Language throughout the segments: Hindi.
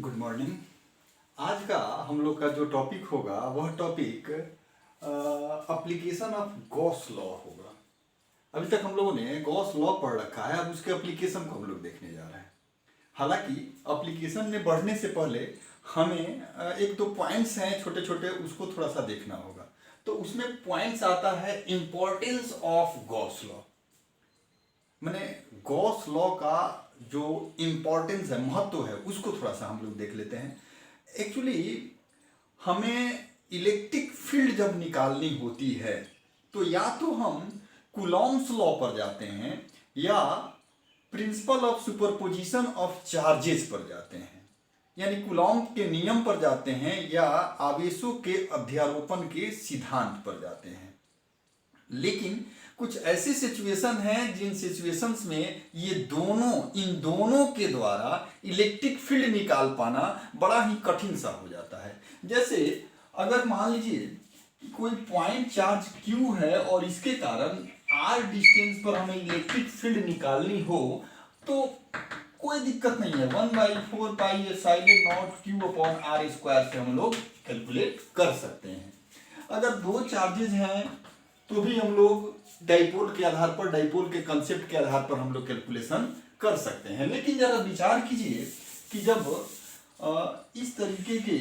Good morning. आज का हम लोग का जो टॉपिक होगा वह topic application of Gauss law होगा। अभी तक हम लोगों ने गॉस लॉ पढ़ रखा है, अब उसके एप्लीकेशन को हम लोग देखने जा रहे हैं। हालांकि एप्लीकेशन में बढ़ने से पहले हमें एक दो पॉइंट्स हैं छोटे छोटे, उसको थोड़ा सा देखना होगा। तो उसमें पॉइंट्स आता है इम्पोर्टेंस ऑफ गॉस लॉ, मैंने गॉस लॉ का जो इम्पोर्टेंस है, महत्व है, उसको थोड़ा सा हम लोग देख लेते हैं। एक्चुअली हमें इलेक्ट्रिक फील्ड जब निकालनी होती है तो या तो हम कूलॉम्स लॉ पर जाते हैं या principle of superposition of charges पर जाते हैं, यानी कूलॉम के नियम पर जाते हैं या आवेशों के अध्यारोपण के सिद्धांत पर जाते हैं। लेकिन कुछ ऐसी सिचुएशन हैं जिन सिचुएशंस में ये इन दोनों के द्वारा इलेक्ट्रिक फील्ड निकाल पाना बड़ा ही कठिन सा हो जाता है। जैसे अगर मान लीजिए कि कोई पॉइंट चार्ज Q है और इसके कारण R डिस्टेंस पर हमें इलेक्ट्रिक फील्ड निकालनी हो तो कोई दिक्कत नहीं है, 1/4πε0Q/r² से हम लोग कैलकुलेट कर सकते हैं। अगर दो चार्जेज हैं तो भी हम लोग डाइपोल के आधार पर, डाइपोल के कंसेप्ट के आधार पर हम लोग कैलकुलेशन कर सकते हैं। लेकिन जरा विचार कीजिए कि जब इस तरीके के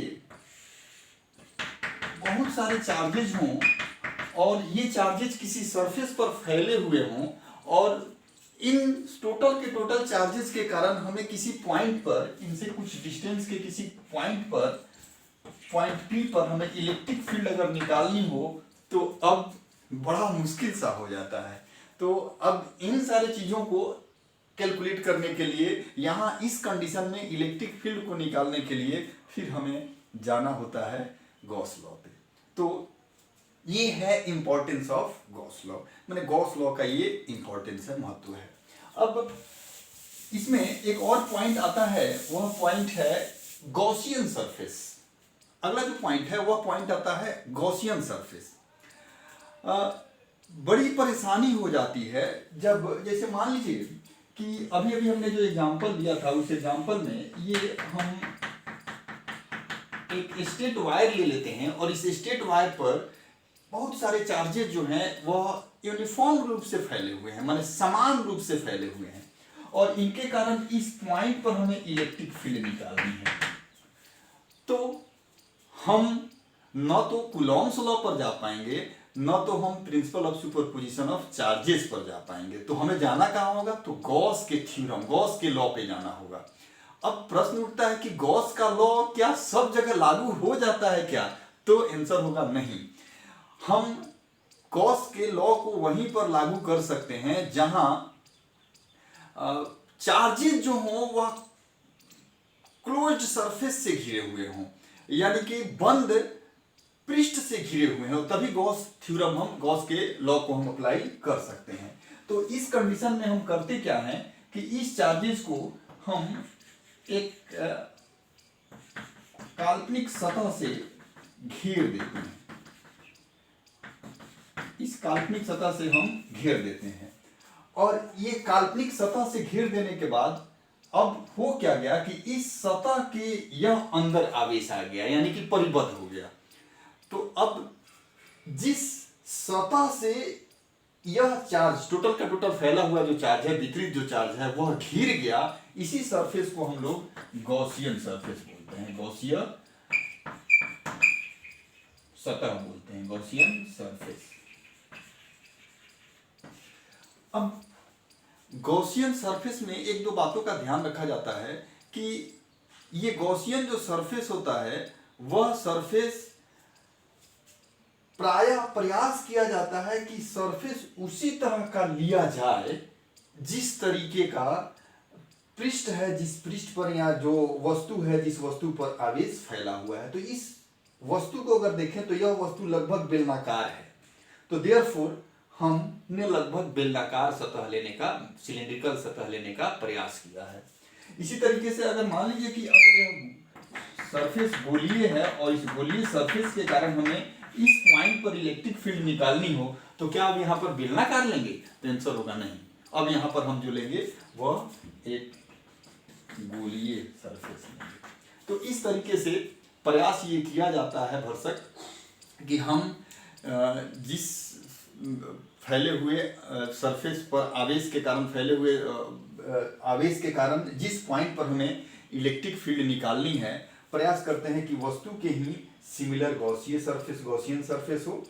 बहुत सारे चार्जेज हों और ये चार्जेज किसी सरफेस पर फैले हुए हों और इन टोटल के टोटल चार्जेस के कारण हमें किसी पॉइंट पर, इनसे कुछ डिस्टेंस के किसी पॉइंट पर, पॉइंट P पर हमें इलेक्ट्रिक फील्ड अगर निकालनी हो तो अब बड़ा मुश्किल सा हो जाता है। तो अब इन सारे चीज़ों को कैलकुलेट करने के लिए, यहाँ इस कंडीशन में इलेक्ट्रिक फील्ड को निकालने के लिए फिर हमें जाना होता है गॉस लॉ पे। तो ये है इंपॉर्टेंस ऑफ गॉस लॉ, मैंने गॉस लॉ का ये इंपॉर्टेंस है, महत्व है। अब इसमें एक और पॉइंट आता है, वह पॉइंट है गॉसियन सरफेस। अगला जो पॉइंट है वह पॉइंट आता है गॉसियन सरफेस। बड़ी परेशानी हो जाती है जब, जैसे मान लीजिए कि अभी अभी हमने जो एग्जांपल दिया था उस एग्जांपल में ये हम एक स्ट्रेट वायर ले लेते हैं और इस स्ट्रेट वायर पर बहुत सारे चार्जेस जो हैं वह यूनिफॉर्म रूप से फैले हुए हैं, माने समान रूप से फैले हुए हैं और इनके कारण इस पॉइंट पर हमें इलेक्ट्रिक फील्ड निकालनी है। तो हम न तो कूलॉम्स लॉ पर जा पाएंगे न तो हम principle of superposition of charges पर जा पाएंगे। तो हमें जाना कहाँ होगा? तो गॉस के थ्योरम, गॉस के लॉ पे जाना होगा। अब प्रश्न उठता है कि गॉस का लॉ क्या सब जगह लागू हो जाता है क्या? तो आंसर होगा नहीं। हम गॉस के लॉ को वहीं पर लागू कर सकते हैं जहां चार्जेस जो हों वह क्लोज्ड सरफेस से घिरे हुए हों, यानी कि बंद पृष्ठ से घिरे हुए हैं, तभी गॉस थ्योरम, हम गॉस के लॉ को हम अप्लाई कर सकते हैं। तो इस कंडीशन में हम करते क्या हैं कि इस चार्जेस को हम एक काल्पनिक सतह से घेर देते हैं, इस काल्पनिक सतह से हम घेर देते हैं और ये काल्पनिक सतह से घेर देने के बाद अब हो क्या गया कि इस सतह के यह अंदर आवेश आ गया, यानी कि परिबद्ध हो गया। तो अब जिस सतह से यह चार्ज टोटल का टोटल फैला हुआ जो चार्ज है, वितरित जो चार्ज है, वह घिर गया, इसी सरफेस को हम लोग गॉसियन सरफेस बोलते हैं, गॉसियन सतह बोलते हैं, गॉसियन सरफेस। अब गॉसियन सरफेस में एक दो बातों का ध्यान रखा जाता है कि ये गॉसियन जो सरफेस होता है वह सरफेस प्रायः प्रयास किया जाता है कि सरफेस उसी तरह का लिया जाए जिस तरीके का पृष्ठ है, जिस पृष्ठ पर या जो वस्तु है, जिस वस्तु पर आवेश फैला हुआ है। तो इस वस्तु को अगर देखें तो यह वस्तु लगभग बेलनाकार है, तो देयरफॉर हमने लगभग बेलनाकार सतह लेने का, सिलेंड्रिकल सतह लेने का प्रयास किया है। इसी तरीके से अगर मान लीजिए कि अगर यह सरफेस गोलीय है और इस गोलीय सरफेस के कारण हमें इस पॉइंट पर इलेक्ट्रिक फील्ड निकालनी हो तो क्या अब यहाँ पर बेलनाकार लेंगे? तो आंसर होगा नहीं। अब यहाँ पर हम जो लेंगे वह एक गोलीय सरफेस लेंगे। तो इस तरीके से प्रयास ये किया जाता है भरसक कि हम जिस फैले हुए सरफेस पर आवेश के कारण फैले हुए आवेश के कारण जिस पॉइंट पर हमें इलेक्ट्रिक फील्ड निकालनी है, प्रयास करते हैं कि वस्तु के ही सिमिलर गॉसियन सरफेस हो